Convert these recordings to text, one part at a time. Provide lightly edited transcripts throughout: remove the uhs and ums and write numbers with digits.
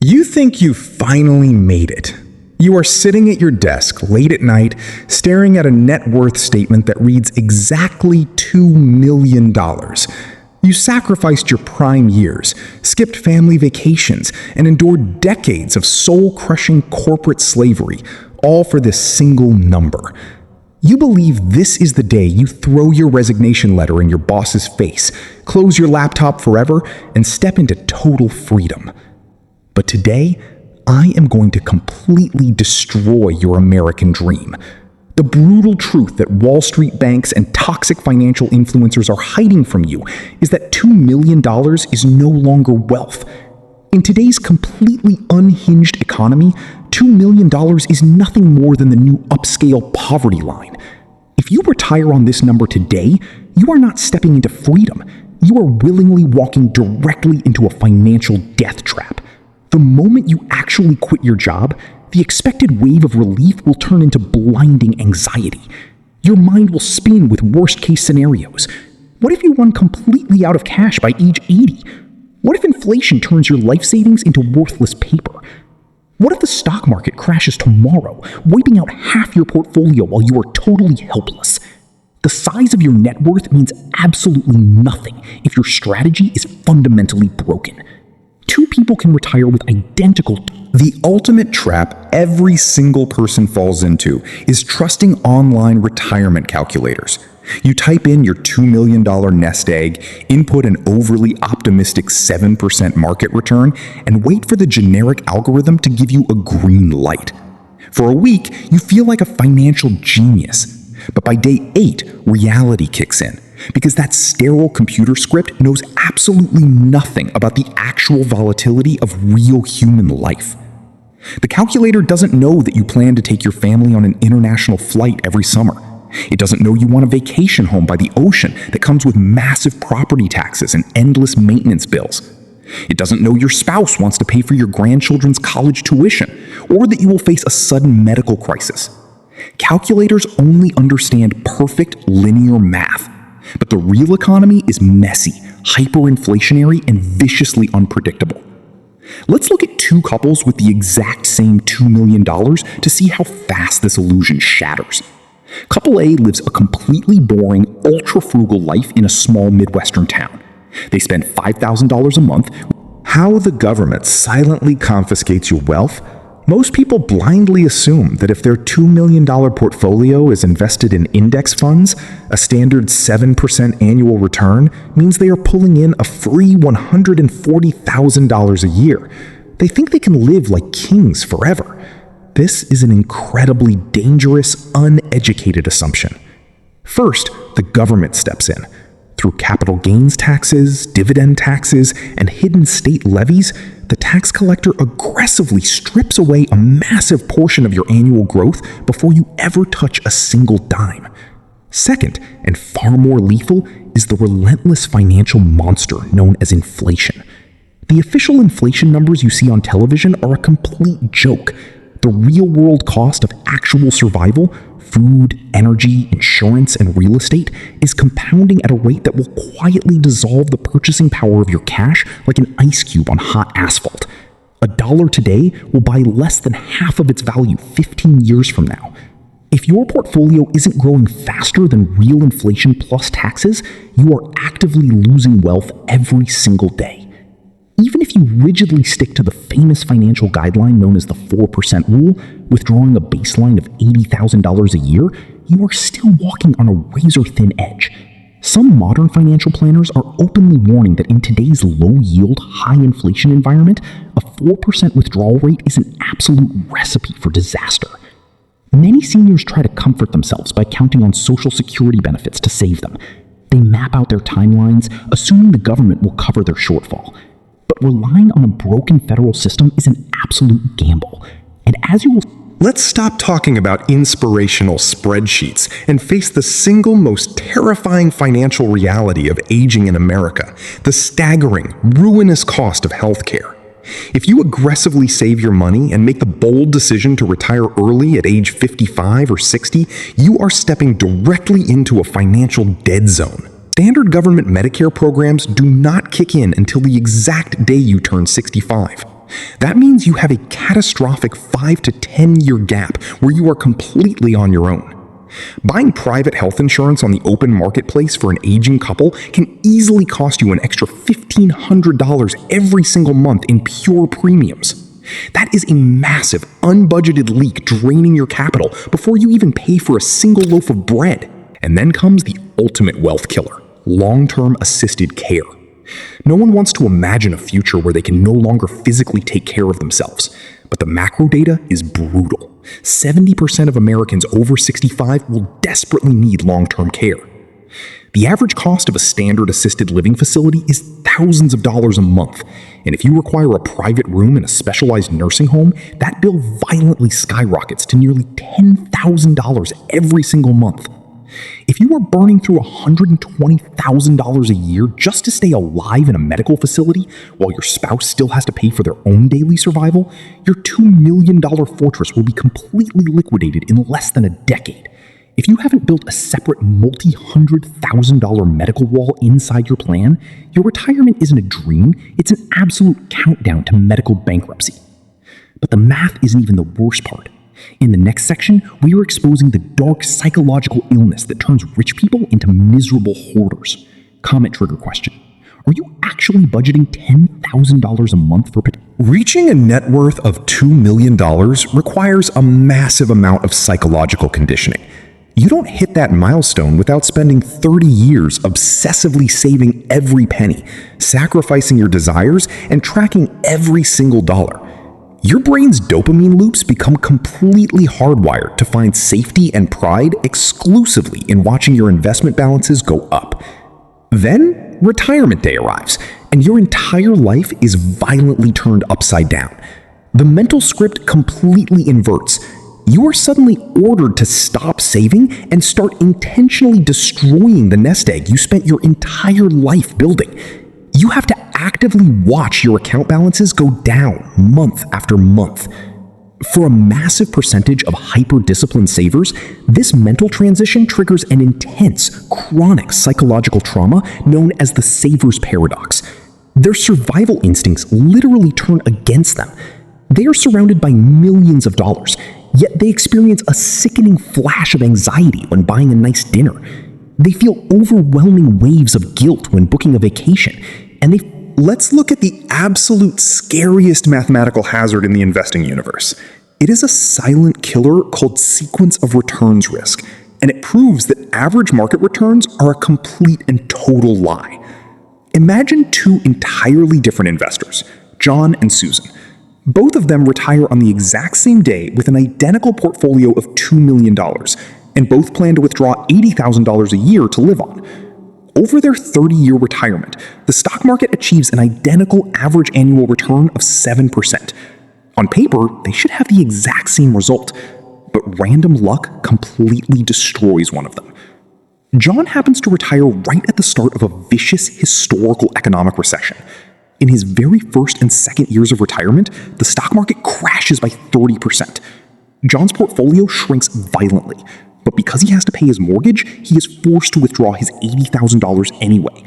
You think you finally made it. You are sitting at your desk late at night, staring at a net worth statement that reads exactly $2 million. You sacrificed your prime years, skipped family vacations, and endured decades of soul-crushing corporate slavery, all for this single number. You believe this is the day you throw your resignation letter in your boss's face, close your laptop forever, and step into total freedom. But today, I am going to completely destroy your American dream. The brutal truth that Wall Street banks and toxic financial influencers are hiding from you is that $2 million is no longer wealth. In today's completely unhinged economy, $2 million is nothing more than the new upscale poverty line. If you retire on this number today, you are not stepping into freedom. You are willingly walking directly into a financial death trap. The moment you actually quit your job, the expected wave of relief will turn into blinding anxiety. Your mind will spin with worst-case scenarios. What if you run completely out of cash by age 80? What if inflation turns your life savings into worthless paper? What if the stock market crashes tomorrow, wiping out half your portfolio while you are totally helpless? The size of your net worth means absolutely nothing if your strategy is fundamentally broken. Two people can retire with identical... The ultimate trap every single person falls into is trusting online retirement calculators. You type in your $2 million nest egg, input an overly optimistic 7% market return, and wait for the generic algorithm to give you a green light. For a week, you feel like a financial genius. But by day 8, reality kicks in, because that sterile computer script knows absolutely nothing about the actual volatility of real human life. The calculator doesn't know that you plan to take your family on an international flight every summer. It doesn't know you want a vacation home by the ocean that comes with massive property taxes and endless maintenance bills. It doesn't know your spouse wants to pay for your grandchildren's college tuition, or that you will face a sudden medical crisis. Calculators only understand perfect linear math, but the real economy is messy, hyperinflationary, and viciously unpredictable. Let's look at two couples with the exact same $2 million to see how fast this illusion shatters. Couple A lives a completely boring, ultra-frugal life in a small Midwestern town. They spend $5,000 a month. How the government silently confiscates your wealth? Most people blindly assume that if their $2 million portfolio is invested in index funds, a standard 7% annual return means they are pulling in a free $140,000 a year. They think they can live like kings forever. This is an incredibly dangerous, uneducated assumption. First, the government steps in. Through capital gains taxes, dividend taxes, and hidden state levies, the tax collector aggressively strips away a massive portion of your annual growth before you ever touch a single dime. Second, and far more lethal, is the relentless financial monster known as inflation. The official inflation numbers you see on television are a complete joke. The real-world cost of actual survival, food, energy, insurance, and real estate, is compounding at a rate that will quietly dissolve the purchasing power of your cash like an ice cube on hot asphalt. $1 today will buy less than half of its value 15 years from now. If your portfolio isn't growing faster than real inflation plus taxes, you are actively losing wealth every single day. Even if you rigidly stick to the famous financial guideline known as the 4% rule, withdrawing a baseline of $80,000 a year, you are still walking on a razor-thin edge. Some modern financial planners are openly warning that in today's low-yield, high-inflation environment, a 4% withdrawal rate is an absolute recipe for disaster. Many seniors try to comfort themselves by counting on Social Security benefits to save them. They map out their timelines, assuming the government will cover their shortfall. But relying on a broken federal system is an absolute gamble. And as you will... Let's stop talking about inspirational spreadsheets and face the single most terrifying financial reality of aging in America, the staggering, ruinous cost of healthcare. If you aggressively save your money and make the bold decision to retire early at age 55 or 60, you are stepping directly into a financial dead zone. Standard government Medicare programs do not kick in until the exact day you turn 65. That means you have a catastrophic 5 to 10 year gap where you are completely on your own. Buying private health insurance on the open marketplace for an aging couple can easily cost you an extra $1,500 every single month in pure premiums. That is a massive, unbudgeted leak draining your capital before you even pay for a single loaf of bread. And then comes the ultimate wealth killer, long-term assisted care. No one wants to imagine a future where they can no longer physically take care of themselves. But the macro data is brutal. 70% of Americans over 65 will desperately need long-term care. The average cost of a standard assisted living facility is thousands of dollars a month, and if you require a private room in a specialized nursing home, that bill violently skyrockets to nearly $10,000 every single month. If you are burning through $120,000 a year just to stay alive in a medical facility while your spouse still has to pay for their own daily survival, your $2 million fortress will be completely liquidated in less than a decade. If you haven't built a separate multi-$100,000 medical wall inside your plan, your retirement isn't a dream, it's an absolute countdown to medical bankruptcy. But the math isn't even the worst part. In the next section, we are exposing the dark psychological illness that turns rich people into miserable hoarders. Comment trigger question. Are you actually budgeting $10,000 a month for Reaching a net worth of $2 million requires a massive amount of psychological conditioning. You don't hit that milestone without spending 30 years obsessively saving every penny, sacrificing your desires, and tracking every single dollar. Your brain's dopamine loops become completely hardwired to find safety and pride exclusively in watching your investment balances go up. Then, retirement day arrives, and your entire life is violently turned upside down. The mental script completely inverts. You are suddenly ordered to stop saving and start intentionally destroying the nest egg you spent your entire life building. You have to actively watch your account balances go down month after month. For a massive percentage of hyper-disciplined savers, this mental transition triggers an intense, chronic psychological trauma known as the saver's paradox. Their survival instincts literally turn against them. They are surrounded by millions of dollars, yet they experience a sickening flash of anxiety when buying a nice dinner. They feel overwhelming waves of guilt when booking a vacation, and Let's look at the absolute scariest mathematical hazard in the investing universe. It is a silent killer called sequence of returns risk, and it proves that average market returns are a complete and total lie. Imagine two entirely different investors, John and Susan. Both of them retire on the exact same day with an identical portfolio of $2 million, and both plan to withdraw $80,000 a year to live on. Over their 30-year retirement, the stock market achieves an identical average annual return of 7%. On paper, they should have the exact same result, but random luck completely destroys one of them. John happens to retire right at the start of a vicious historical economic recession. In his very first and second years of retirement, the stock market crashes by 30%. John's portfolio shrinks violently, but because he has to pay his mortgage, he is forced to withdraw his $80,000 anyway.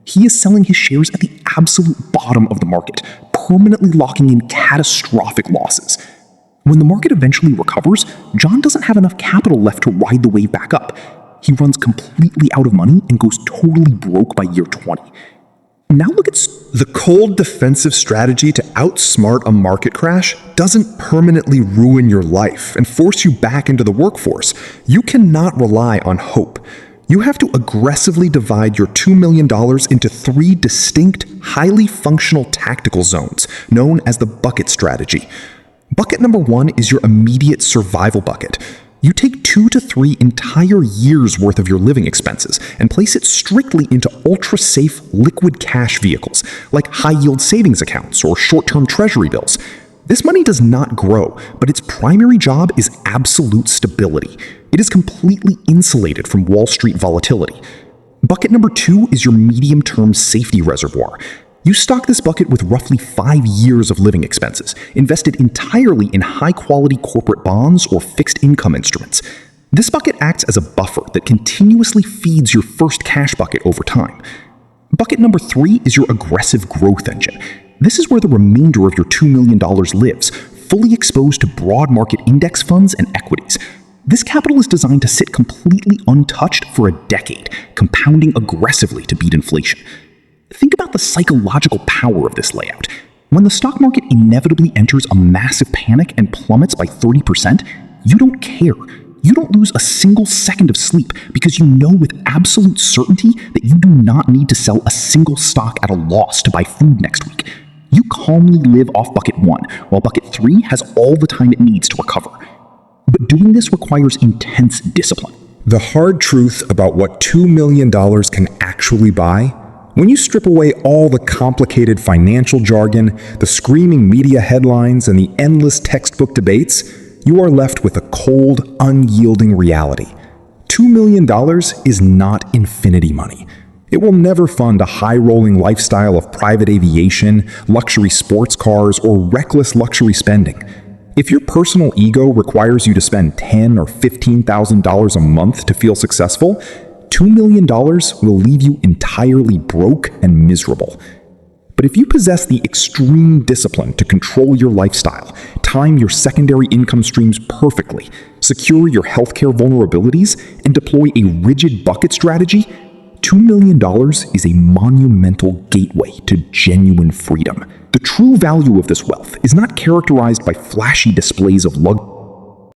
He is selling his shares at the absolute bottom of the market, permanently locking in catastrophic losses. When the market eventually recovers, John doesn't have enough capital left to ride the wave back up. He runs completely out of money and goes totally broke by year 20. Now look at the cold defensive strategy to outsmart a market crash doesn't permanently ruin your life and force you back into the workforce. You cannot rely on hope. You have to aggressively divide your $2 million into 3 distinct, highly functional tactical zones, known as the bucket strategy. Bucket number 1 is your immediate survival bucket. You take 2 to 3 entire years' worth of your living expenses and place it strictly into ultra-safe liquid cash vehicles, like high-yield savings accounts or short-term treasury bills. This money does not grow, but its primary job is absolute stability. It is completely insulated from Wall Street volatility. Bucket number 2 is your medium-term safety reservoir. You stock this bucket with roughly 5 years of living expenses, invested entirely in high-quality corporate bonds or fixed income instruments. This bucket acts as a buffer that continuously feeds your first cash bucket over time. Bucket number 3 is your aggressive growth engine. This is where the remainder of your $2 million lives, fully exposed to broad market index funds and equities. This capital is designed to sit completely untouched for a decade, compounding aggressively to beat inflation. Think about the psychological power of this layout. When the stock market inevitably enters a massive panic and plummets by 30%, you don't care. You don't lose a single second of sleep because you know with absolute certainty that you do not need to sell a single stock at a loss to buy food next week. You calmly live off bucket 1, while bucket 3 has all the time it needs to recover. But doing this requires intense discipline. The hard truth about what $2 million can actually buy, when you strip away all the complicated financial jargon, the screaming media headlines, and the endless textbook debates, you are left with a cold, unyielding reality. $2 million is not infinity money. It will never fund a high-rolling lifestyle of private aviation, luxury sports cars, or reckless luxury spending. If your personal ego requires you to spend $10,000 or $15,000 a month to feel successful, $2 million will leave you entirely broke and miserable. But if you possess the extreme discipline to control your lifestyle, time your secondary income streams perfectly, secure your healthcare vulnerabilities, and deploy a rigid bucket strategy, $2 million is a monumental gateway to genuine freedom. The true value of this wealth is not characterized by flashy displays of luxury.